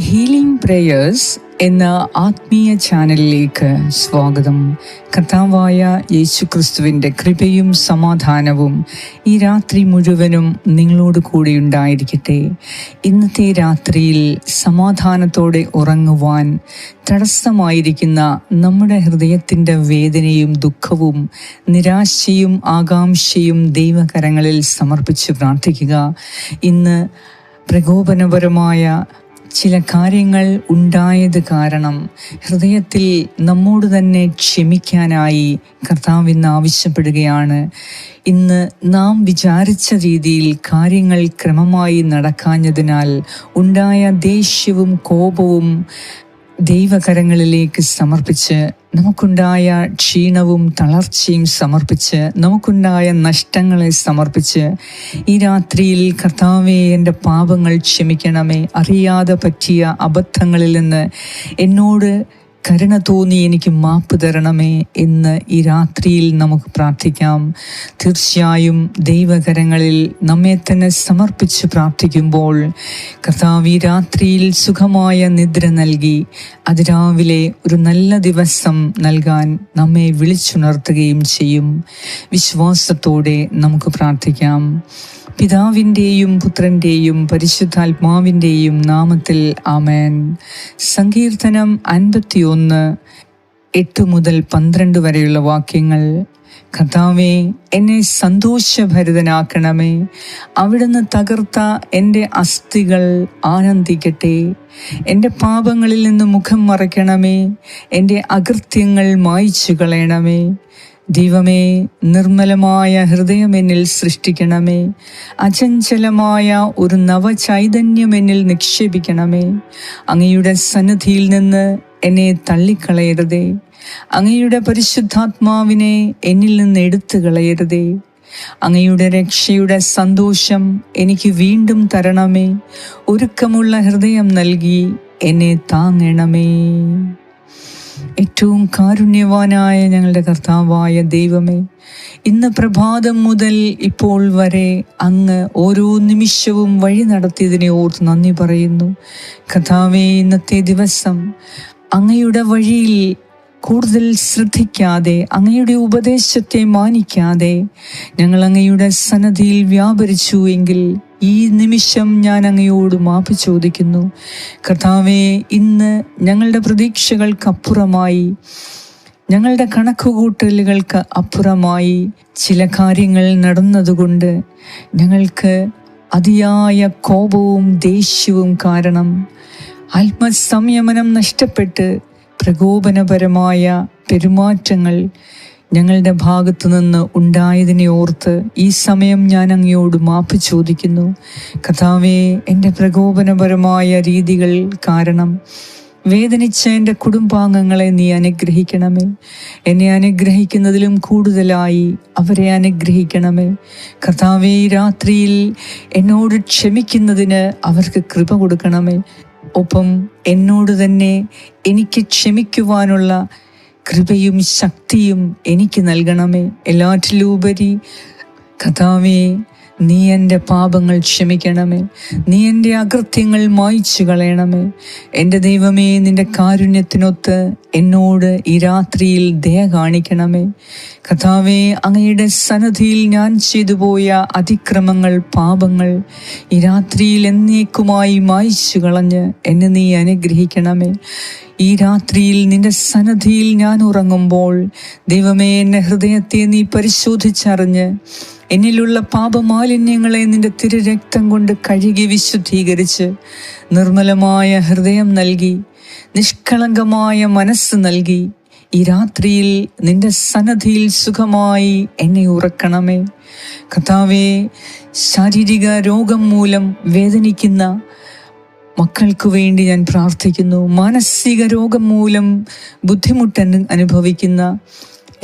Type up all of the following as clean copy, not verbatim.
Healing prayers എന്ന ആത്മീയ ചാനലിലേക്ക് സ്വാഗതം. കർത്താവായ യേശുക്രിസ്തുവിൻ്റെ കൃപയും സമാധാനവും ഈ രാത്രി മുഴുവനും നിങ്ങളോട് കൂടി ഉണ്ടായിരിക്കട്ടെ. ഇന്നത്തെ രാത്രിയിൽ സമാധാനത്തോടെ ഉറങ്ങുവാൻ തടസ്സമായിരിക്കുന്ന നമ്മുടെ ഹൃദയത്തിൻ്റെ വേദനയും ദുഃഖവും നിരാശയും ആകാംക്ഷയും ദൈവകരങ്ങളിൽ സമർപ്പിച്ച് പ്രാർത്ഥിക്കുക. ഇന്ന് പ്രകോപനപരമായ ചില കാര്യങ്ങൾ ഉണ്ടായത് കാരണം ഹൃദയത്തിൽ നമ്മോട് തന്നെ ക്ഷമിക്കാനായി കർത്താവ് ഇന്ന് ആവശ്യപ്പെടുകയാണ്. ഇന്ന് നാം വിചാരിച്ച രീതിയിൽ കാര്യങ്ങൾ ക്രമമായി നടക്കാഞ്ഞതിനാൽ ഉണ്ടായ ദേഷ്യവും കോപവും ദൈവകരങ്ങളിലേക്ക് സമർപ്പിച്ച്, നമുക്കുണ്ടായ ക്ഷീണവും തളർച്ചയും സമർപ്പിച്ച്, നമുക്കുണ്ടായ നഷ്ടങ്ങളെ സമർപ്പിച്ച് ഈ രാത്രിയിൽ കർത്താവേ, എൻ്റെ പാപങ്ങൾ ക്ഷമിക്കണമേ, അറിയാതെ പറ്റിയ അബദ്ധങ്ങളിൽ നിന്ന് എന്നോട് കരുണ തോന്നി എനിക്ക് മാപ്പ് തരണമേ എന്ന് ഈ രാത്രിയിൽ നമുക്ക് പ്രാർത്ഥിക്കാം. തീർച്ചയായും ദൈവകരങ്ങളിൽ നമ്മെ തന്നെ സമർപ്പിച്ച് പ്രാർത്ഥിക്കുമ്പോൾ കർത്താവ് ഈ രാത്രിയിൽ സുഖമായ നിദ്ര നൽകി അതിരാവിലെ ഒരു നല്ല ദിവസം നൽകാൻ നമ്മെ വിളിച്ചുണർത്തുകയും ചെയ്യും. വിശ്വാസത്തോടെ നമുക്ക് പ്രാർത്ഥിക്കാം. പിതാവിൻ്റെയും പുത്രൻ്റെയും പരിശുദ്ധാത്മാവിൻ്റെയും നാമത്തിൽ ആമേൻ. സങ്കീർത്തനം 51, 8 മുതൽ 12 വരെയുള്ള വാക്യങ്ങൾ. കർത്താവേ, എന്നെ സന്തോഷഭരിതനാക്കണമേ, അവിടുന്ന് തകർത്ത എൻ്റെ അസ്ഥികൾ ആനന്ദിക്കട്ടെ. എൻ്റെ പാപങ്ങളിൽ നിന്ന് മുഖം മറയ്ക്കണമേ, എൻ്റെ അകൃത്യങ്ങൾ മായ്ച്ചു കളയണമേ. ദൈവമേ, നിർമ്മലമായ ഹൃദയം എന്നിൽ സൃഷ്ടിക്കണമേ, അചഞ്ചലമായ ഒരു നവചൈതന്യം എന്നിൽ നിക്ഷേപിക്കണമേ. അങ്ങയുടെ സന്നിധിയിൽ നിന്ന് എന്നെ തള്ളിക്കളയരുതേ, അങ്ങയുടെ പരിശുദ്ധാത്മാവിനെ എന്നിൽ നിന്ന് എടുത്തു കളയരുതേ. അങ്ങയുടെ രക്ഷയുടെ സന്തോഷം എനിക്ക് വീണ്ടും തരണമേ, ഒരുക്കമുള്ള ഹൃദയം നൽകി എന്നെ താങ്ങണമേ. ഏറ്റവും കാരുണ്യവാനായ ഞങ്ങളുടെ കർത്താവായ ദൈവമേ, ഇന്ന് പ്രഭാതം മുതൽ ഇപ്പോൾ വരെ അങ്ങ് ഓരോ നിമിഷവും വഴി നടത്തിയതിനെ ഓർത്ത് നന്ദി പറയുന്നു. കർത്താവേ, ഇന്നത്തെ ദിവസം അങ്ങയുടെ വഴിയിൽ കൂടുതൽ ശ്രദ്ധിക്കാതെ, അങ്ങയുടെ ഉപദേശത്തെ മാനിക്കാതെ ഞങ്ങൾ അങ്ങയുടെ സന്നദ്ധിയിൽ വ്യാപരിച്ചു എങ്കിൽ ഈ നിമിഷം ഞാൻ അങ്ങയോട് മാപ്പ് ചോദിക്കുന്നു. കർത്താവേ, ഇന്ന് ഞങ്ങളുടെ പ്രതീക്ഷകൾക്കപ്പുറമായി, ഞങ്ങളുടെ കണക്കുകൂട്ടലുകൾക്ക് അപ്പുറമായി ചില കാര്യങ്ങൾ നടന്നതുകൊണ്ട് ഞങ്ങൾക്ക് അതിയായ കോപവും ദേഷ്യവും കാരണം ആത്മസംയമനം നഷ്ടപ്പെട്ട് പ്രകോപനപരമായ പെരുമാറ്റങ്ങൾ ഞങ്ങളുടെ ഭാഗത്തു നിന്ന് ഉണ്ടായതിനെ ഓർത്ത് ഈ സമയം ഞാൻ അങ്ങയോട് മാപ്പ് ചോദിക്കുന്നു. കർത്താവേ, എൻ്റെ പ്രകോപനപരമായ രീതികൾ കാരണം വേദനിച്ച എൻ്റെ കുടുംബാംഗങ്ങളെ നീ അനുഗ്രഹിക്കണമേ. എന്നെ അനുഗ്രഹിക്കുന്നതിലും കൂടുതലായി അവരെ അനുഗ്രഹിക്കണമേ. കർത്താവേ, രാത്രിയിൽ എന്നോട് ക്ഷമിക്കുന്നതിന് അവർക്ക് കൃപ കൊടുക്കണമേ. ഒപ്പം എന്നോട് തന്നെ എനിക്ക് ക്ഷമിക്കുവാനുള്ള കൃപയും ശക്തിയും എനിക്ക് നൽകണമേ. എല്ലാറ്റിലുപരി കർത്താവേ, നീ എൻ്റെ പാപങ്ങൾ ക്ഷമിക്കണമേ, നീ എൻ്റെ അകൃത്യങ്ങൾ മായ്ച്ചു കളയണമേ. എൻ്റെ ദൈവമേ, നിൻ്റെ കാരുണ്യത്തിനൊത്ത് എന്നോട് ഈ രാത്രിയിൽ ദയ കാണിക്കണമേ. കർത്താവേ, അങ്ങയുടെ സന്നിധിയിൽ ഞാൻ ചെയ്തുപോയ അതിക്രമങ്ങൾ, പാപങ്ങൾ ഈ രാത്രിയിൽ എന്നേക്കുമായി മായ്ച്ചു കളഞ്ഞ് എന്നെ നീ അനുഗ്രഹിക്കണമേ. ഈ രാത്രിയിൽ നിന്റെ സന്നിധിയിൽ ഞാൻ ഉറങ്ങുമ്പോൾ ദൈവമേ, എൻ്റെ ഹൃദയത്തെ നീ പരിശോധിച്ചറിഞ്ഞ് എന്നിലുള്ള പാപമാലിന്യങ്ങളെ നിന്റെ തിരുരക്തം കൊണ്ട് കഴുകി വിശുദ്ധീകരിച്ച് നിർമ്മലമായ ഹൃദയം നൽകി നിഷ്കളങ്കമായ മനസ്സ് നൽകി ഈ രാത്രിയിൽ നിന്റെ സന്നിധിയിൽ സുഖമായി എന്നെ ഉറക്കണമേ. കർത്താവേ, ശാരീരിക രോഗം മൂലം വേദനിക്കുന്ന മക്കൾക്ക് വേണ്ടി ഞാൻ പ്രാർത്ഥിക്കുന്നു. മാനസിക രോഗം മൂലം ബുദ്ധിമുട്ട് അനുഭവിക്കുന്ന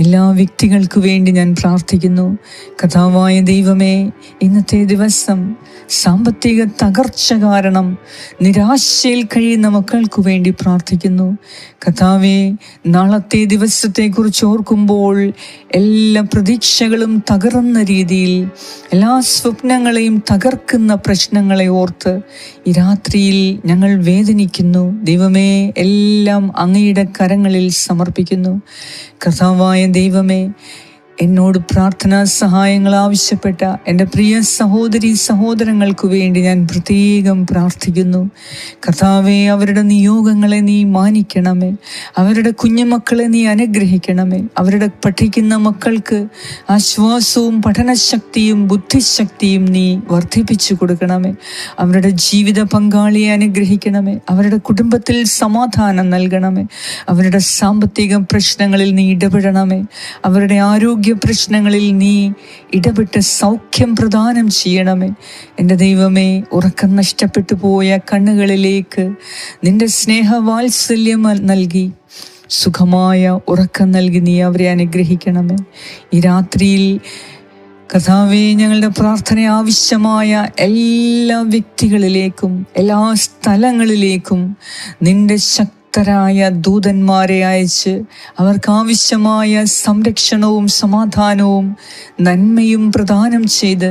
എല്ലാ വ്യക്തികൾക്ക് വേണ്ടി ഞാൻ പ്രാർത്ഥിക്കുന്നു. കർത്താവായ ദൈവമേ, ഇന്നത്തെ ദിവസം സാമ്പത്തിക തകർച്ച കാരണം നിരാശയിൽ കഴിയുന്ന മക്കൾക്ക് വേണ്ടി പ്രാർത്ഥിക്കുന്നു. കർത്താവേ, നാളത്തെ ദിവസത്തെക്കുറിച്ച് ഓർക്കുമ്പോൾ എല്ലാ പ്രതീക്ഷകളും തകർന്ന രീതിയിൽ, എല്ലാ സ്വപ്നങ്ങളെയും തകർക്കുന്ന പ്രശ്നങ്ങളെ ഓർത്ത് ഈ രാത്രിയിൽ ഞങ്ങൾ വേദനിക്കുന്നു. ദൈവമേ, എല്ലാം അങ്ങയുടെ കരങ്ങളിൽ സമർപ്പിക്കുന്നു. കർത്താവായ ദൈവമേ, എന്നോട് പ്രാർത്ഥനാ സഹായങ്ങൾ ആവശ്യപ്പെട്ട എൻ്റെ പ്രിയ സഹോദരി സഹോദരങ്ങൾക്ക് വേണ്ടി ഞാൻ പ്രത്യേകം പ്രാർത്ഥിക്കുന്നു. കർത്താവേ, അവരുടെ നിയോഗങ്ങളെ നീ മാനിക്കണമേ. അവരുടെ കുഞ്ഞുമക്കളെ നീ അനുഗ്രഹിക്കണമേ. അവരുടെ പഠിക്കുന്ന മക്കൾക്ക് ആശ്വാസവും പഠനശക്തിയും ബുദ്ധിശക്തിയും നീ വർദ്ധിപ്പിച്ചു കൊടുക്കണമേ. അവരുടെ ജീവിത പങ്കാളിയെ അനുഗ്രഹിക്കണമേ. അവരുടെ കുടുംബത്തിൽ സമാധാനം നൽകണമേ. അവരുടെ സാമ്പത്തിക പ്രശ്നങ്ങളിൽ നീ ഇടപെടണമേ. അവരുടെ ആരോഗ്യ പ്രശ്നങ്ങളിൽ നീ ഇടപെട്ട് സൗഖ്യം പ്രദാനം ചെയ്യണമേ. എൻ്റെ ദൈവമേ, ഉറക്കം നഷ്ടപ്പെട്ടു പോയ കണ്ണുകളിലേക്ക് നിന്റെ സ്നേഹവാത്സല്യം നൽകി സുഖമായ ഉറക്കം നൽകി നീ അവരെ അനുഗ്രഹിക്കണമേ. ഈ രാത്രിയിൽ കർത്താവേ, ഞങ്ങളുടെ പ്രാർത്ഥന ആവശ്യമായ എല്ലാ വ്യക്തികളിലേക്കും എല്ലാ സ്ഥലങ്ങളിലേക്കും നിന്റെ ശക്തരായ ദൂതന്മാരെ അയച്ച് അവർക്കാവശ്യമായ സംരക്ഷണവും സമാധാനവും നന്മയും പ്രദാനം ചെയ്ത്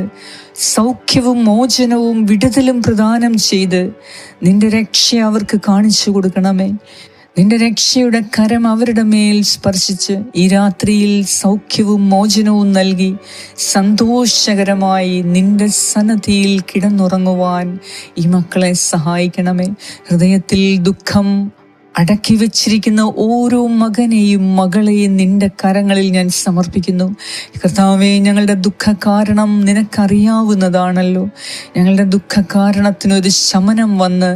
സൗഖ്യവും മോചനവും വിടുതലും പ്രദാനം ചെയ്ത് നിന്റെ രക്ഷ അവർക്ക് കാണിച്ചു കൊടുക്കണമേ. നിന്റെ രക്ഷയുടെ കരം അവരുടെ മേൽ സ്പർശിച്ച് ഈ രാത്രിയിൽ സൗഖ്യവും മോചനവും നൽകി സന്തോഷകരമായി നിന്റെ സന്നിധിയിൽ കിടന്നുറങ്ങുവാൻ ഈ മക്കളെ സഹായിക്കണമേ. ഹൃദയത്തിൽ ദുഃഖം അടക്കി വച്ചിരിക്കുന്ന ഓരോ മകനെയും മകളെയും നിന്റെ കരങ്ങളിൽ ഞാൻ സമർപ്പിക്കുന്നു. കർത്താവേ, ഞങ്ങളുടെ ദുഃഖ കാരണം നിനക്കറിയാവുന്നതാണല്ലോ. ഞങ്ങളുടെ ദുഃഖ കാരണത്തിനൊരു ശമനം വന്ന്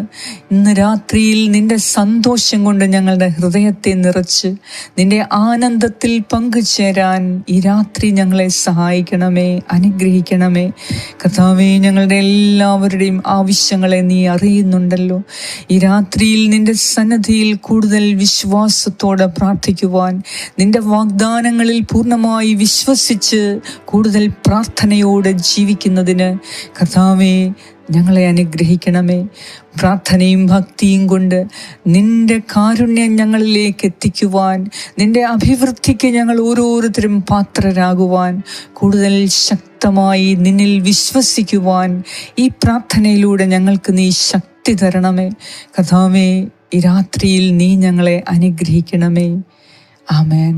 ഇന്ന് രാത്രിയിൽ നിന്റെ സന്തോഷം കൊണ്ട് ഞങ്ങളുടെ ഹൃദയത്തെ നിറച്ച് നിന്റെ ആനന്ദത്തിൽ പങ്കുചേരാൻ ഈ രാത്രി ഞങ്ങളെ സഹായിക്കണമേ, അനുഗ്രഹിക്കണമേ. കർത്താവേ, ഞങ്ങളുടെ എല്ലാവരുടെയും ആവശ്യങ്ങളെ നീ അറിയുന്നുണ്ടല്ലോ. ഈ രാത്രിയിൽ നിന്റെ സന്നിധിയിൽ കൂടുതൽ വിശ്വാസത്തോടെ പ്രാർത്ഥിക്കുവാൻ, നിന്റെ വാഗ്ദാനങ്ങളിൽ പൂർണ്ണമായി വിശ്വസിച്ച് കൂടുതൽ പ്രാർത്ഥനയോടെ ജീവിക്കുന്നതിന് കർത്താവേ ഞങ്ങളെ അനുഗ്രഹിക്കണമേ. പ്രാർത്ഥനയും ഭക്തിയും കൊണ്ട് നിന്റെ കാരുണ്യം ഞങ്ങളിലേക്ക് എത്തിക്കുവാൻ, നിന്റെ അഭിവൃദ്ധിക്ക് ഞങ്ങൾ ഓരോരുത്തരും പാത്രരാകുവാൻ, കൂടുതൽ ശക്തമായി നിന്നിൽ വിശ്വസിക്കുവാൻ ഈ പ്രാർത്ഥനയിലൂടെ ഞങ്ങൾക്ക് നീ ശക്തി തരണമേ. കർത്താവേ, ഈ രാത്രിയിൽ നീ ഞങ്ങളെ അനുഗ്രഹിക്കണമേ. ആമേൻ.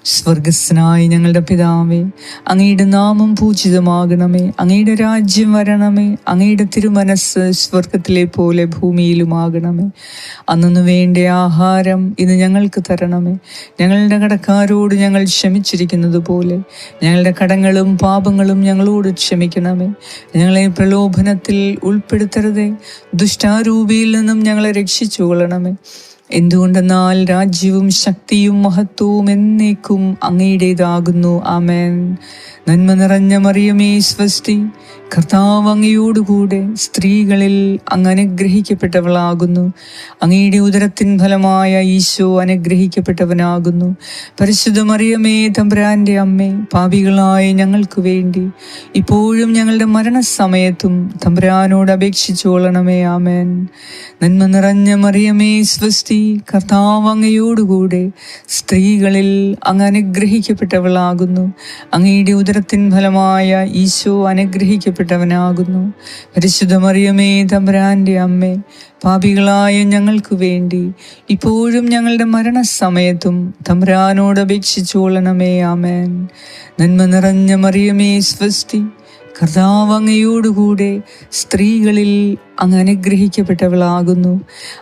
സ്വർഗസ്നായ ഞങ്ങളുടെ പിതാവേ, അങ്ങയുടെ നാമം പൂജിതമാകണമേ. അങ്ങയുടെ രാജ്യം വരണമേ. അങ്ങയുടെ തിരുമനസ് സ്വർഗത്തിലെ പോലെ ഭൂമിയിലുമാകണമേ. അന്നു വേണ്ട ആഹാരം ഇന്ന് ഞങ്ങൾക്ക് തരണമേ. ഞങ്ങളുടെ കടക്കാരോട് ഞങ്ങൾ ക്ഷമിച്ചിരിക്കുന്നത് പോലെ ഞങ്ങളുടെ കടങ്ങളും പാപങ്ങളും ഞങ്ങളോട് ക്ഷമിക്കണമേ. ഞങ്ങളെ പ്രലോഭനത്തിൽ ഉൾപ്പെടുത്തരുതേ, ദുഷ്ടാരൂപിയിൽ നിന്നും ഞങ്ങളെ രക്ഷിച്ചുകൊള്ളണമേ. എന്തുകൊണ്ടെന്നാൽ രാജ്യവും ശക്തിയും മഹത്വവും എന്നേക്കും അങ്ങയുടേതാകുന്നു. ആമേൻ. നന്മ നിറഞ്ഞ മറിയമേ, സ്വസ്തി, കർത്താവ് അങ്ങയോടുകൂടെ സ്ത്രീകളിൽ അങ്ങ് അനുഗ്രഹിക്കപ്പെട്ടവളാകുന്നു. അങ്ങയുടെ ഉദരത്തിൻ ഫലമായ ഈശോ അനുഗ്രഹിക്കപ്പെട്ടവനാകുന്നു. പരിശുദ്ധ മറിയമേ, തമ്പുരാന്റെ അമ്മേ, പാപികളായ ഞങ്ങൾക്ക് വേണ്ടി ഇപ്പോഴും ഞങ്ങളുടെ മരണസമയത്തും തമ്പുരാനോട് അപേക്ഷിച്ചുകൊള്ളണമേ. ആമേൻ. നന്മ നിറഞ്ഞ മറിയമേ, സ്വസ്തി, കർത്താവ് അങ്ങയോടുകൂടെ സ്ത്രീകളിൽ അങ്ങ് അനുഗ്രഹിക്കപ്പെട്ടവളാകുന്നു. അങ്ങയുടെ ഉദരത്തിൻ ഫലമായ ഈശോ അനുഗ്രഹിക്കപ്പെട്ടവനാകുന്നു. പരിശുദ്ധ മറിയമേ, തമ്പുരാന്റെ അമ്മേ, പാപികളായ ഞങ്ങൾക്ക് വേണ്ടി ഇപ്പോഴും ഞങ്ങളുടെ മരണസമയത്തും തമ്പുരാനോട് അപേക്ഷിച്ചുകൊള്ളണമേ. ആമേൻ. നന്മ നിറഞ്ഞ മറിയമേ, സ്വസ്തി, കർത്താവ് അങ്ങയോടുകൂടെ സ്ത്രീകളിൽ അങ്ങ് അനുഗ്രഹിക്കപ്പെട്ടവളാകുന്നു.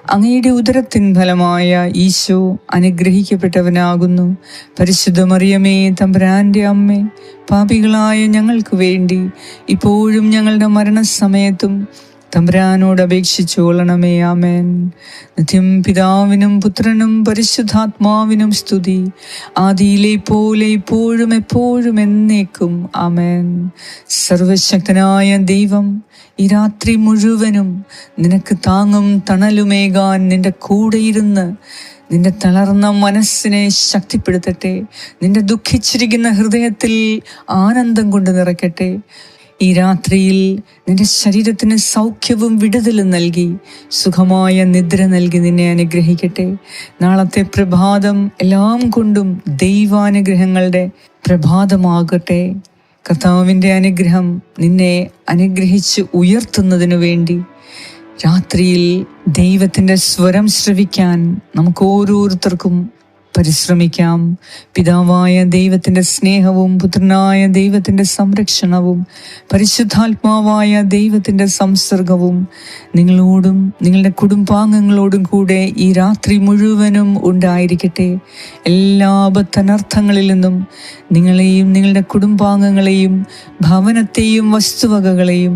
അങ്ങയുടെ ഉദരത്തിൻ ഫലമായ ഈശോ അനുഗ്രഹിക്കപ്പെട്ടവനാകുന്നു. പരിശുദ്ധ മറിയമേ, തമ്പുരാന്റെ അമ്മേ, പാപികളായ ഞങ്ങൾക്ക് വേണ്ടി ഇപ്പോഴും ഞങ്ങളുടെ മരണസമയത്തും തമ്പുരാനോട് അപേക്ഷിച്ചുകൊള്ളണമേ. ആമേൻ. നിത്യം പിതാവിനും പുത്രനും പരിശുദ്ധാത്മാവിനും സ്തുതി, ആദിയിലെ പോലെ ഇപ്പോഴും എപ്പോഴും എന്നേക്കും. ആമേൻ. സർവശക്തനായ ദൈവം ഈ രാത്രി മുഴുവനും നിനക്ക് താങ്ങും തണലുമേകാൻ നിന്റെ കൂടെയിരുന്ന് നിന്റെ തളർന്ന മനസ്സിനെ ശക്തിപ്പെടുത്തട്ടെ. നിന്റെ ദുഃഖിച്ചിരിക്കുന്ന ഹൃദയത്തിൽ ആനന്ദം കൊണ്ട് നിറയ്ക്കട്ടെ. ഈ രാത്രിയിൽ നിന്റെ ശരീരത്തിന് സൗഖ്യവും വിടുതലും നൽകി സുഖമായ നിദ്ര നൽകി നിന്നെ അനുഗ്രഹിക്കട്ടെ. നാളത്തെ പ്രഭാതം എല്ലാം കൊണ്ടും ദൈവാനുഗ്രഹങ്ങളുടെ പ്രഭാതമാകട്ടെ. കർത്താവിൻ്റെ അനുഗ്രഹം നിന്നെ അനുഗ്രഹിച്ച് ഉയർത്തുന്നതിനു വേണ്ടി രാത്രിയിൽ ദൈവത്തിൻ്റെ സ്വരം ശ്രവിക്കാൻ നമുക്ക് ഓരോരുത്തർക്കും പരിശ്രമിക്കാം. പിതാവായ ദൈവത്തിൻ്റെ സ്നേഹവും പുത്രനായ ദൈവത്തിൻ്റെ സംരക്ഷണവും പരിശുദ്ധാത്മാവായ ദൈവത്തിൻ്റെ സംസർഗവും നിങ്ങളോടും നിങ്ങളുടെ കുടുംബാംഗങ്ങളോടും കൂടെ ഈ രാത്രി മുഴുവനും ഉണ്ടായിരിക്കട്ടെ. എല്ലാ അബദ്ധനർത്ഥങ്ങളിൽ നിന്നും നിങ്ങളെയും നിങ്ങളുടെ കുടുംബാംഗങ്ങളെയും ഭവനത്തെയും വസ്തുവകകളെയും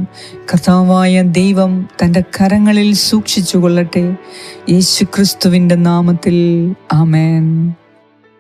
കർത്താവായ ദൈവം തൻ്റെ കരങ്ങളിൽ സൂക്ഷിച്ചു കൊള്ളട്ടെ. യേശുക്രിസ്തുവിൻ്റെ നാമത്തിൽ ആമേൻ.